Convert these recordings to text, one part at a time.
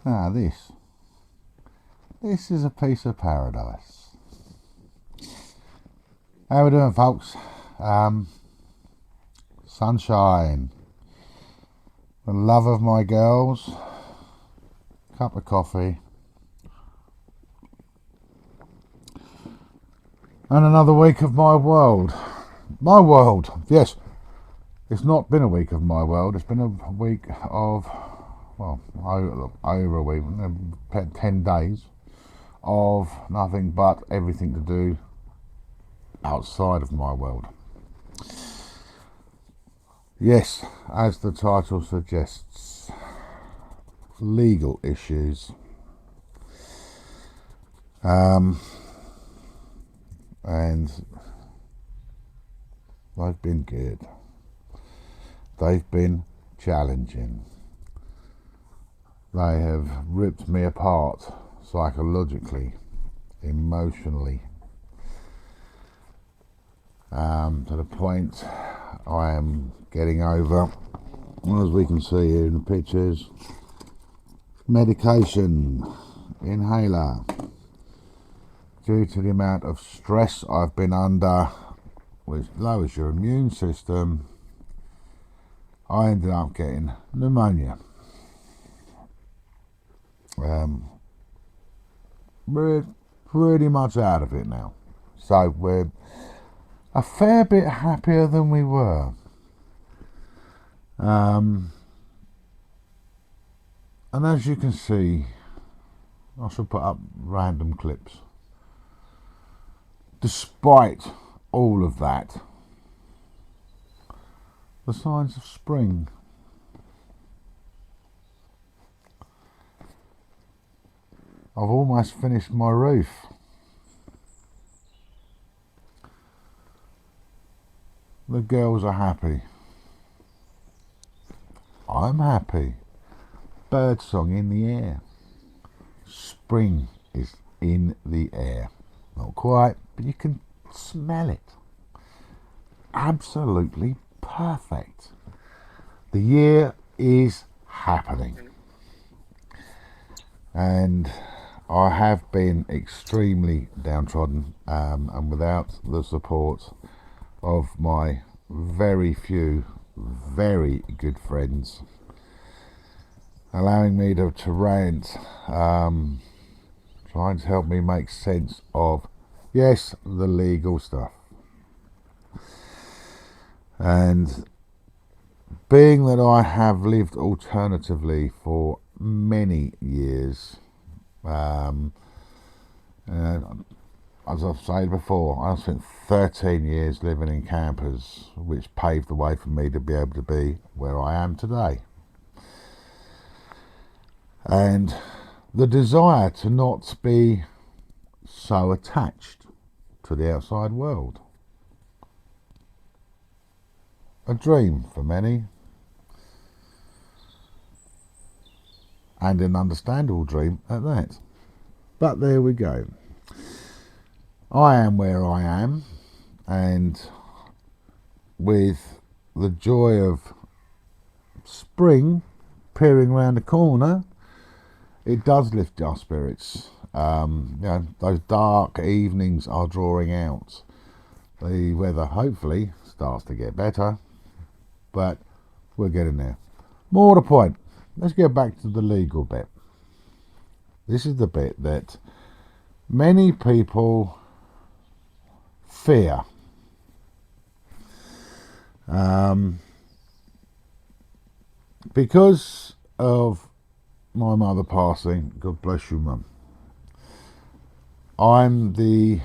Now this is a piece of paradise. How we doing, folks? Sunshine, the love of my girls, cup of coffee, and another week of my world. My world, yes. It's not been a week of my world. It's been a week of, well, over a week, 10 days of nothing but everything to do outside of my world. Yes, as the title suggests, legal issues. And they've been good. They've been challenging. They have ripped me apart psychologically, emotionally, to the point I am getting over, as we can see here in the pictures, medication, inhaler, due to the amount of stress I've been under, which lowers your immune system. I ended up getting pneumonia. We're pretty much out of it now, so we're a fair bit happier than we were. And as you can see, I shall put up random clips. Despite all of that, the signs of spring. I've almost finished my roof. The girls are happy. I'm happy. Birdsong in the air. Spring is in the air. Not quite, but you can smell it. Absolutely perfect. The year is happening. And I have been extremely downtrodden, and without the support of my very few, very good friends, allowing me to rant, trying to help me make sense of, yes, the legal stuff. And being that I have lived alternatively for many years, as I've said before, I spent 13 years living in campers, which paved the way for me to be able to be where I am today. And the desire to not be so attached to the outside world. A dream for many, and an understandable dream at that. But there we go. I am where I am, and with the joy of spring peering round the corner, it does lift our spirits. Those dark evenings are drawing out. The weather hopefully starts to get better, but we're getting there. More to the point, let's get back to the legal bit. This is the bit that many people fear. Because of my mother passing, God bless you, Mum, I'm the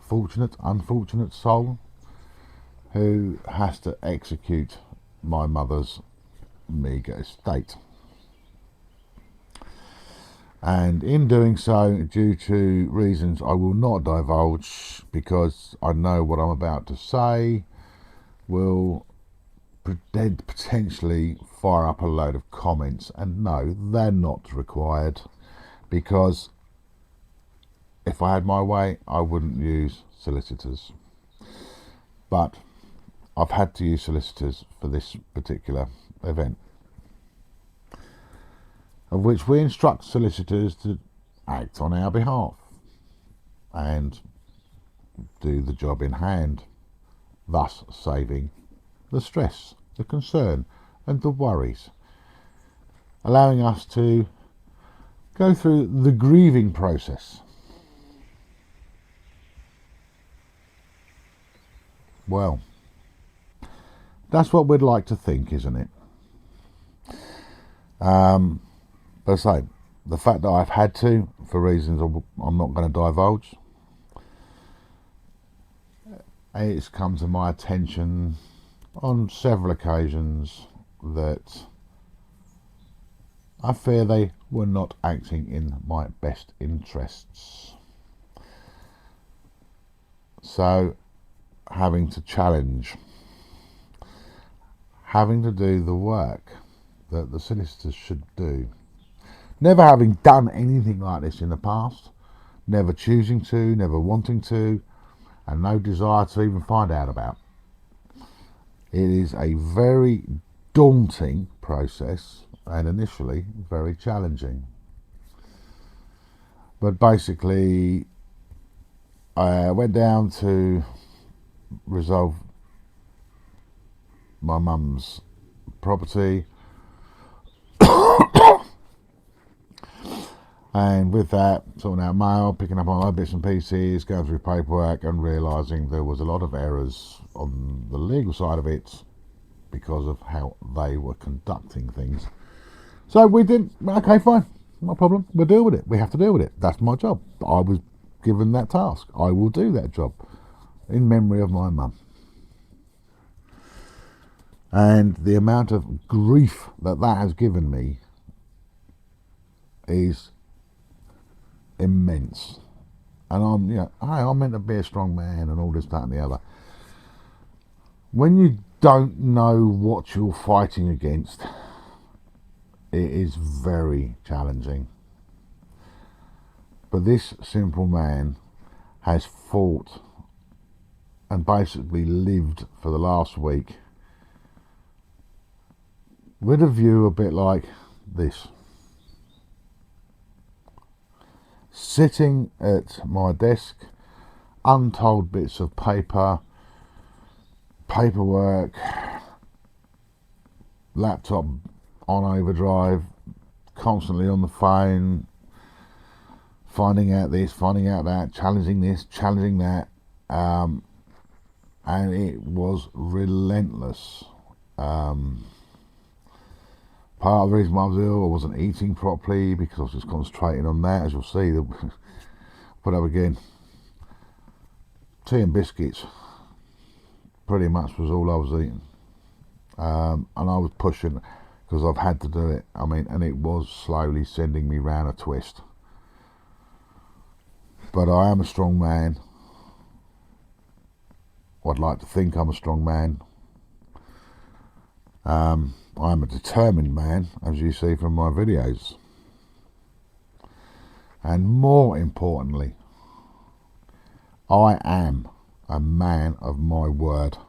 unfortunate soul who has to execute my mother's meagre estate. And in doing so, due to reasons I will not divulge, because I know what I'm about to say will potentially fire up a load of comments, and no, they're not required, because if I had my way, I wouldn't use solicitors. But I've had to use solicitors for this particular event. of which we instruct solicitors to act on our behalf and do the job in hand, thus saving the stress, the concern and the worries, allowing us to go through the grieving process. Well, that's what we'd like to think, isn't it? But say, the fact that I've had to, for reasons I'm not going to divulge, it's come to my attention on several occasions that I fear they were not acting in my best interests. So, having to challenge, having to do the work that the solicitors should do. Never having done anything like this in the past, never choosing to, never wanting to, and no desire to even find out about. It is a very daunting process and initially very challenging. But basically, I went down to resolve my mum's property, and with that, sorting out mail, picking up on other bits and pieces, going through paperwork and realising there was a lot of errors on the legal side of it because of how they were conducting things. So we didn't, okay, fine, no problem, we'll deal with it. We have to deal with it. That's my job. I was given that task. I will do that job in memory of my mum. And the amount of grief that has given me is immense. And I'm meant to be a strong man and all this, that and the other. When you don't know what you're fighting against, it is very challenging. But this simple man has fought and basically lived for the last week with a view a bit like this. Sitting at my desk, untold bits of paperwork, laptop on overdrive, constantly on the phone, finding out this, finding out that, challenging this, challenging that, and it was relentless. Part of the reason why I was ill, I wasn't eating properly because I was just concentrating on that, as you'll see. Put up again, tea and biscuits pretty much was all I was eating, and I was pushing because I've had to do it. I mean, and it was slowly sending me round a twist. But I am a strong man. I'd like to think I'm a strong man. I'm a determined man, as you see from my videos. And more importantly, I am a man of my word.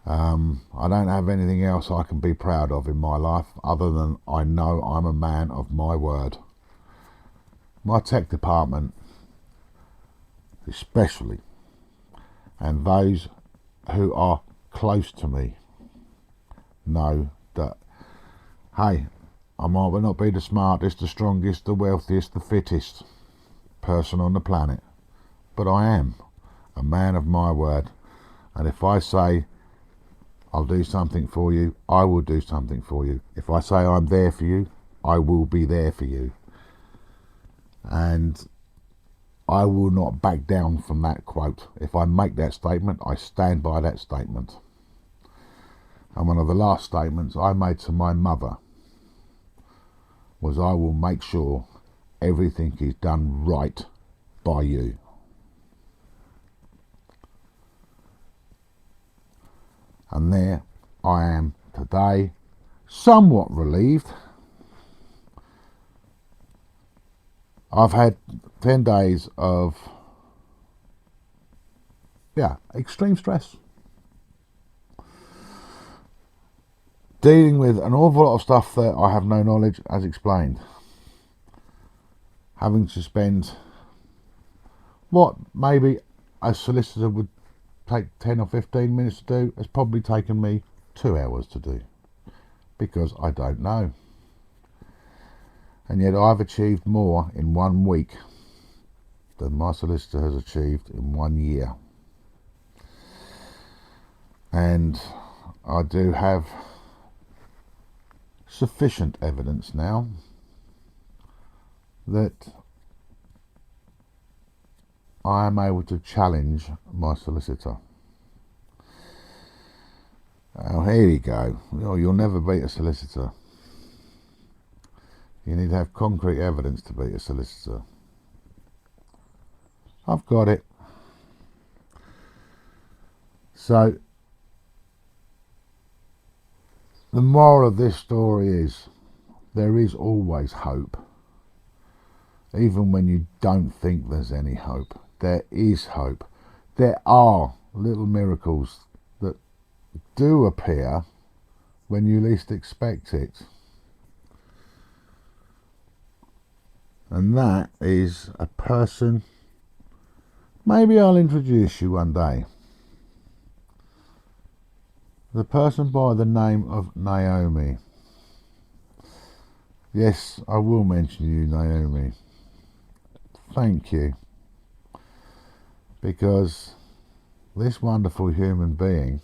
I don't have anything else I can be proud of in my life other than I know I'm a man of my word. My tech department especially, and those who are close to me, know that, hey, I might not be the smartest, the strongest, the wealthiest, the fittest person on the planet, but I am a man of my word. And if I say I'll do something for you, I will do something for you. If I say I'm there for you, I will be there for you. And I will not back down from that quote. If I make that statement, I stand by that statement. And one of the last statements I made to my mother was, I will make sure everything is done right by you. And there I am today, somewhat relieved. I've had 10 days of extreme stress. dealing with an awful lot of stuff that I have no knowledge, as explained. Having to spend what maybe a solicitor would take 10 or 15 minutes to do has probably taken me 2 hours to do, because I don't know. And yet I've achieved more in 1 week than my solicitor has achieved in 1 year. And I do have sufficient evidence now that I am able to challenge my solicitor. Oh, here you go. You'll never beat a solicitor. You need to have concrete evidence to beat a solicitor. I've got it. So, the moral of this story is there is always hope. Even when you don't think there's any hope, there is hope. There are little miracles that do appear when you least expect it. And that is a person, maybe I'll introduce you one day. The person by the name of Naomi. Yes, I will mention you, Naomi. Thank you. Because this wonderful human being,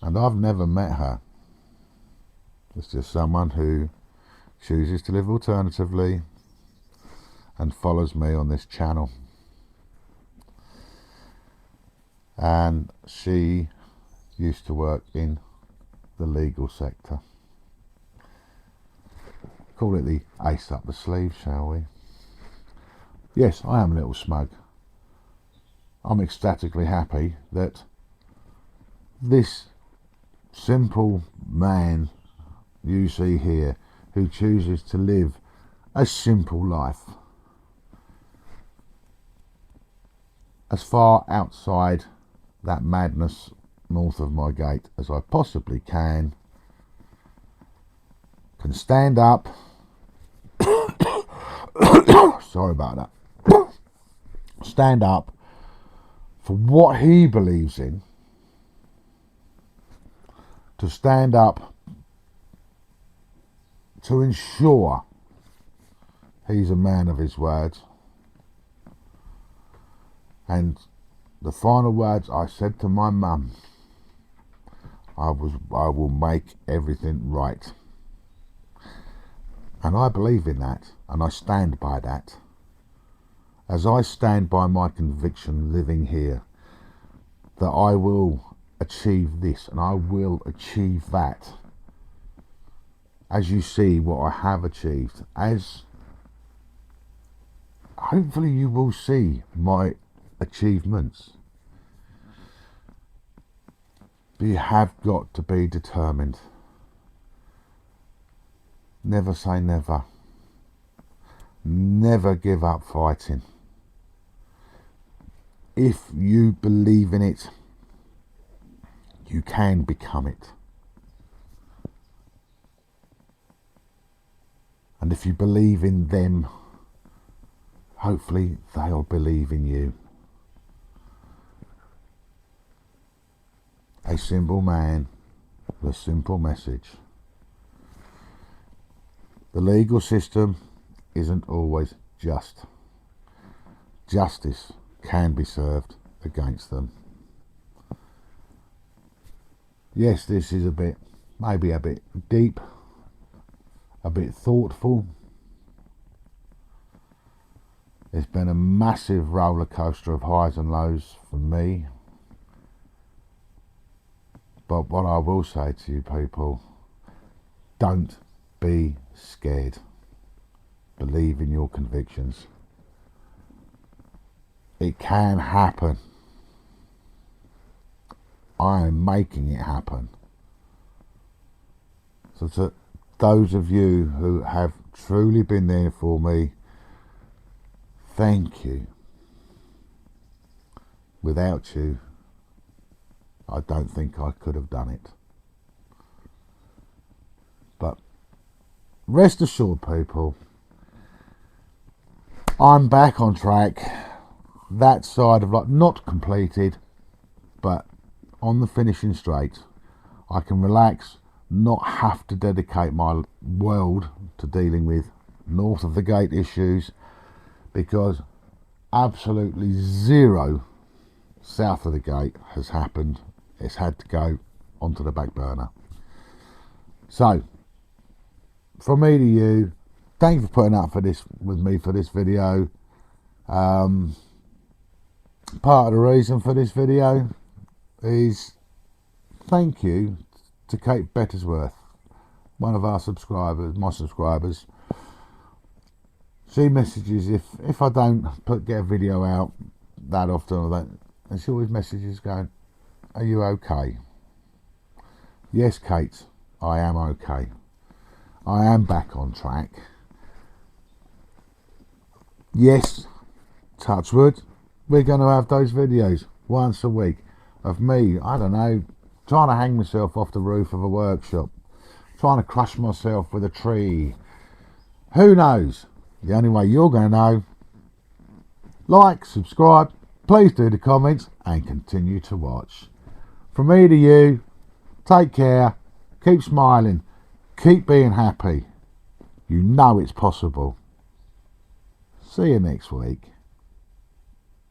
and I've never met her, it's just someone who chooses to live alternatively and follows me on this channel. And she used to work in the legal sector. Call it the ace up the sleeve, shall we? Yes, I am a little smug. I'm ecstatically happy that this simple man you see here, who chooses to live a simple life, as far outside that madness north of my gate as I possibly can stand up sorry about that stand up for what he believes in, to stand up to ensure he's a man of his words. And the final words I said to my mum, I will make everything right. And I believe in that, and I stand by that. As I stand by my conviction living here, that I will achieve this and I will achieve that. As you see what I have achieved, as hopefully you will see my achievements. But you have got to be determined. Never say never. Never give up fighting. If you believe in it, you can become it. And if you believe in them, hopefully they'll believe in you. A simple man with a simple message. The legal system isn't always just. Justice can be served against them. Yes, this is maybe a bit deep, a bit thoughtful. It's been a massive roller coaster of highs and lows for me. But what I will say to you people, don't be scared. Believe in your convictions. It can happen. I am making it happen. So to those of you who have truly been there for me, thank you. Without you, I don't think I could have done it. But rest assured, people, I'm back on track. That side of life, not completed, but on the finishing straight. I can relax, not have to dedicate my world to dealing with north of the gate issues, because absolutely zero south of the gate has happened. It's had to go onto the back burner. So from me to you, thank you for putting up for this with me for this video. Part of the reason for this video is thank you to Kate Bettersworth, one of our subscribers, my subscribers. She messages if I don't get a video out that often or that, and she always messages going, "Are you okay?" Yes, Kate, I am okay. I am back on track. Yes, touch wood, we're going to have those videos once a week of me, I don't know, trying to hang myself off the roof of a workshop, trying to crush myself with a tree. Who knows? The only way you're going to know, like, subscribe, please do the comments, and continue to watch. From me to you, take care, keep smiling, keep being happy. You know it's possible. See you next week.